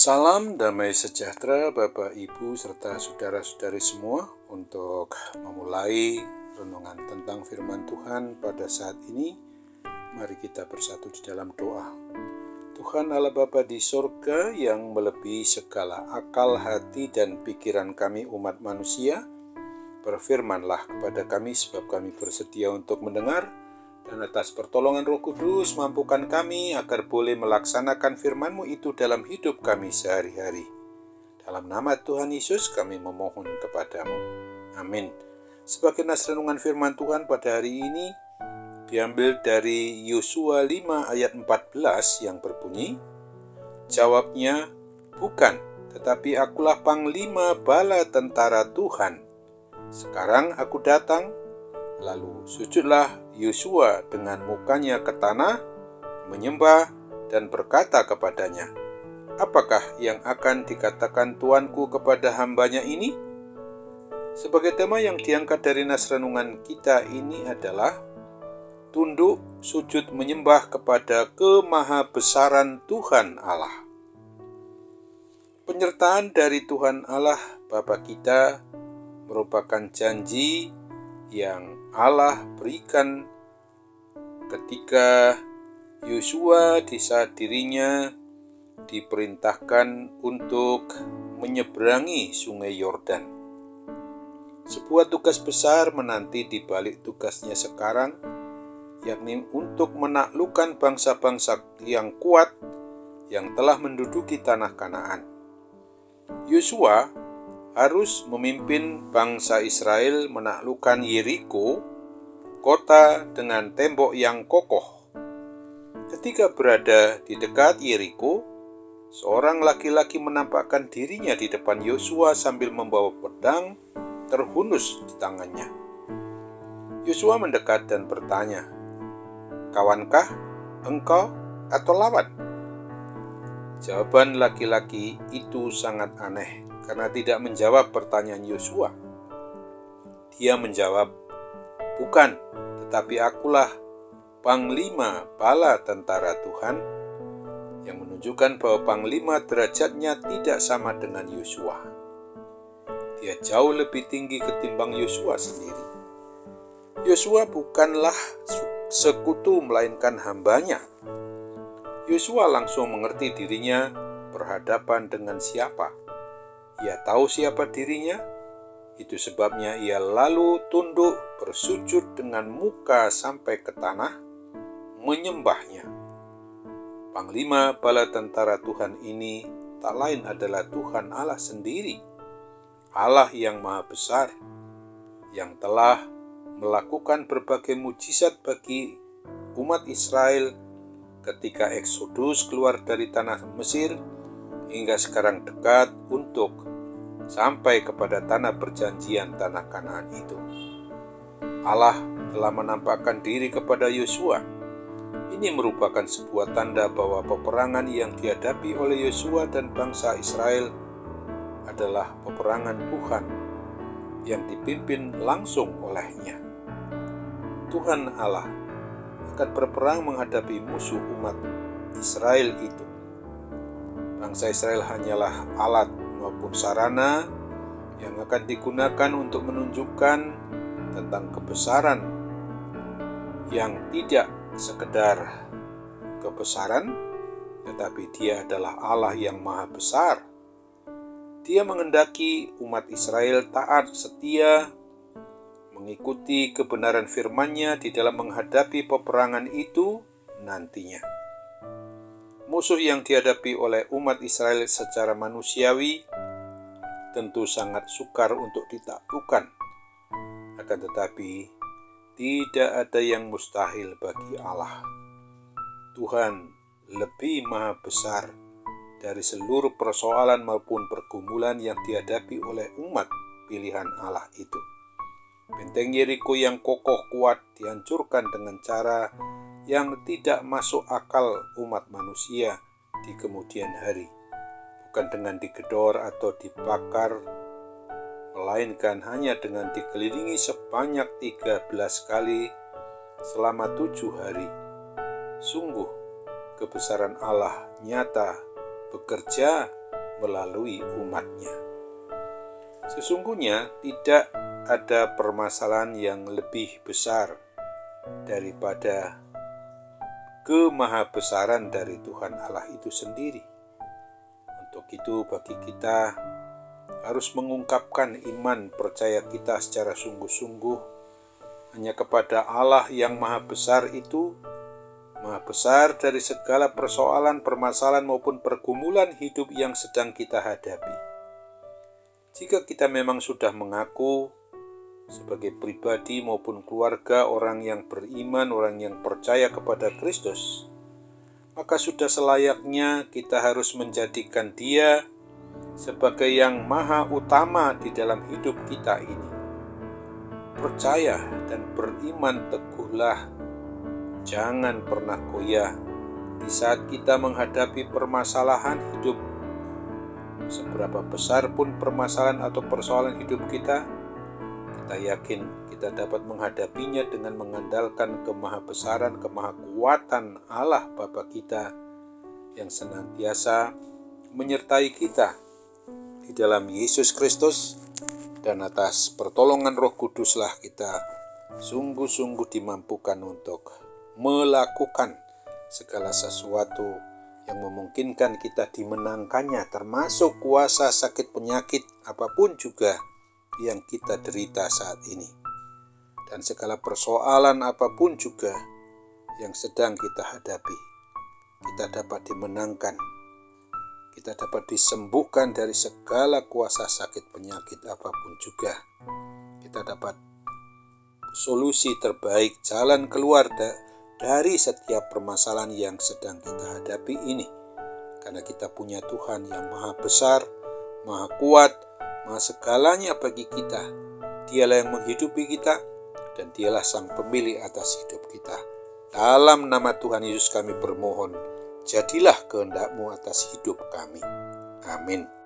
Salam damai sejahtera Bapak, Ibu, serta saudara-saudari semua. Untuk memulai renungan tentang firman Tuhan pada saat ini, mari kita bersatu di dalam doa. Tuhan Allah Bapa di sorga yang melebihi segala akal, hati, dan pikiran kami umat manusia, berfirmanlah kepada kami sebab kami bersedia untuk mendengar, dan atas pertolongan Roh Kudus mampukan kami agar boleh melaksanakan firman-Mu itu dalam hidup kami sehari-hari. Dalam nama Tuhan Yesus kami memohon kepadamu. Amin. Sebagai nas renungan firman Tuhan pada hari ini diambil dari Yosua 5 ayat 14 yang berbunyi, jawabnya, bukan, tetapi akulah panglima bala tentara Tuhan. Sekarang aku datang. Lalu sujudlah Yosua dengan mukanya ke tanah, menyembah dan berkata kepadanya, apakah yang akan dikatakan Tuanku kepada hambanya ini? Sebagai tema yang diangkat dari nas renungan kita ini adalah tunduk sujud menyembah kepada kemahabesaran Tuhan Allah. Penyertaan dari Tuhan Allah Bapa kita merupakan janji yang Allah berikan ketika Yosua di saat dirinya diperintahkan untuk menyeberangi sungai Yordan. Sebuah tugas besar menanti di balik tugasnya sekarang, yakni untuk menaklukkan bangsa-bangsa yang kuat yang telah menduduki tanah Kanaan. Yosua harus memimpin bangsa Israel menaklukkan Yeriko, kota dengan tembok yang kokoh. Ketika berada di dekat Yeriko, seorang laki-laki menampakkan dirinya di depan Yosua sambil membawa pedang terhunus di tangannya. Yosua mendekat dan bertanya, kawankah engkau atau lawan? Jawaban laki-laki itu sangat aneh karena tidak menjawab pertanyaan Yosua. Dia menjawab, bukan, tetapi akulah panglima bala tentara Tuhan, yang menunjukkan bahwa panglima derajatnya tidak sama dengan Yosua. Dia jauh lebih tinggi ketimbang Yosua sendiri. Yosua bukanlah sekutu melainkan hambanya. Yosua langsung mengerti dirinya berhadapan dengan siapa. Ia tahu siapa dirinya, itu sebabnya ia lalu tunduk bersujud dengan muka sampai ke tanah, menyembahnya. Panglima bala tentara Tuhan ini tak lain adalah Tuhan Allah sendiri, Allah yang maha besar, yang telah melakukan berbagai mujizat bagi umat Israel ketika Eksodus keluar dari tanah Mesir, hingga sekarang dekat untuk sampai kepada tanah perjanjian, tanah Kanaan itu. Allah telah menampakkan diri kepada Yosua. Ini merupakan sebuah tanda bahwa peperangan yang dihadapi oleh Yosua dan bangsa Israel adalah peperangan Tuhan yang dipimpin langsung olehnya. Tuhan Allah akan berperang menghadapi musuh umat Israel itu. Bangsa Israel hanyalah alat maupun sarana yang akan digunakan untuk menunjukkan tentang kebesaran yang tidak sekedar kebesaran, tetapi Dia adalah Allah yang maha besar. Dia menghendaki umat Israel taat setia, mengikuti kebenaran firman-Nya di dalam menghadapi peperangan itu nantinya. Musuh yang dihadapi oleh umat Israel secara manusiawi tentu sangat sukar untuk ditaklukkan. Akan tetapi, tidak ada yang mustahil bagi Allah. Tuhan lebih maha besar dari seluruh persoalan maupun pergumulan yang dihadapi oleh umat pilihan Allah itu. Benteng Yeriko yang kokoh kuat dihancurkan dengan cara yang tidak masuk akal umat manusia di kemudian hari, bukan dengan digedor atau dibakar, melainkan hanya dengan dikelilingi sebanyak 13 kali selama 7 hari. Sungguh kebesaran Allah nyata bekerja melalui umatnya. Sesungguhnya tidak ada permasalahan yang lebih besar daripada kemahabesaran dari Tuhan Allah itu sendiri. Untuk itu bagi kita harus mengungkapkan iman percaya kita secara sungguh-sungguh hanya kepada Allah yang maha besar itu, maha besar dari segala persoalan, permasalahan maupun pergumulan hidup yang sedang kita hadapi. Jika kita memang sudah mengaku sebagai pribadi maupun keluarga orang yang beriman, orang yang percaya kepada Kristus, maka sudah selayaknya kita harus menjadikan Dia sebagai yang maha utama di dalam hidup kita ini. Percaya dan beriman teguhlah, jangan pernah goyah di saat kita menghadapi permasalahan hidup. Seberapa besar pun permasalahan atau persoalan hidup kita yakin kita dapat menghadapinya dengan mengandalkan kemahabesaran, kemahakuatan Allah Bapa kita yang senantiasa menyertai kita di dalam Yesus Kristus, dan atas pertolongan Roh Kuduslah kita sungguh-sungguh dimampukan untuk melakukan segala sesuatu yang memungkinkan kita dimenangkannya, termasuk kuasa sakit penyakit apapun juga yang kita derita saat ini, dan segala persoalan apapun juga yang sedang kita hadapi. Kita dapat dimenangkan, kita dapat disembuhkan dari segala kuasa sakit penyakit apapun juga. Kita dapat solusi terbaik, jalan keluar dari setiap permasalahan yang sedang kita hadapi ini, karena kita punya Tuhan yang maha besar, maha kuat, maha segalanya bagi kita. Dialah yang menghidupi kita, dan Dialah sang pemilik atas hidup kita. Dalam nama Tuhan Yesus kami bermohon, jadilah kehendak-Mu atas hidup kami. Amin.